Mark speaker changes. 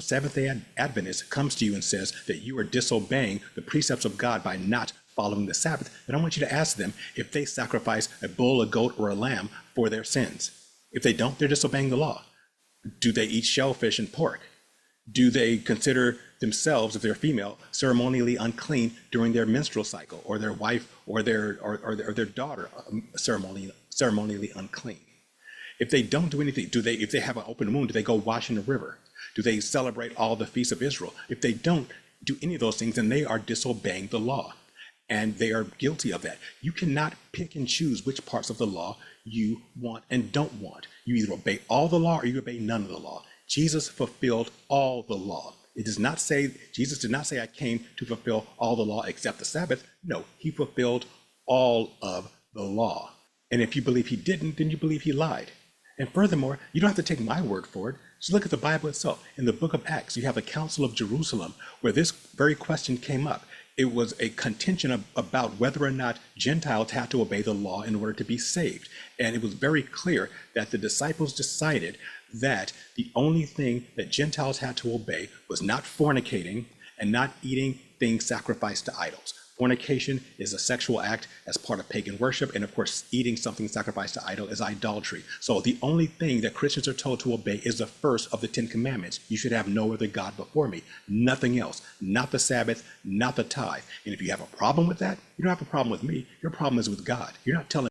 Speaker 1: Seventh-day Adventist comes to you and says that you are disobeying the precepts of God by not following the Sabbath, then I want you to ask them if they sacrifice a bull, a goat, or a lamb for their sins. If they don't, they're disobeying the law. Do they eat shellfish and pork? Do they consider themselves, if they're female, ceremonially unclean during their menstrual cycle, or their wife or their daughter ceremonially unclean? If they don't do anything, if they have an open wound, do they go wash in the river? Do they celebrate all the feasts of Israel? If they don't do any of those things, then they are disobeying the law, and they are guilty of that. You cannot pick and choose which parts of the law you want and don't want. You either obey all the law or you obey none of the law. Jesus fulfilled all the law. Jesus did not say I came to fulfill all the law except the Sabbath. No, he fulfilled all of the law. And if you believe he didn't, then you believe he lied. And furthermore, you don't have to take my word for it. Just look at the Bible itself. In the book of Acts, you have the Council of Jerusalem, where this very question came up. It was a contention about whether or not Gentiles had to obey the law in order to be saved. And it was very clear that the disciples decided that the only thing that Gentiles had to obey was not fornicating and not eating things sacrificed to idols. Fornication is a sexual act as part of pagan worship, and of course, eating something sacrificed to idol is idolatry. So the only thing that Christians are told to obey is the first of the 10 commandments. You should have no other God before me. Nothing else. Not the Sabbath, not the tithe. And if you have a problem with that, you don't have a problem with me. Your problem is with God. You're not telling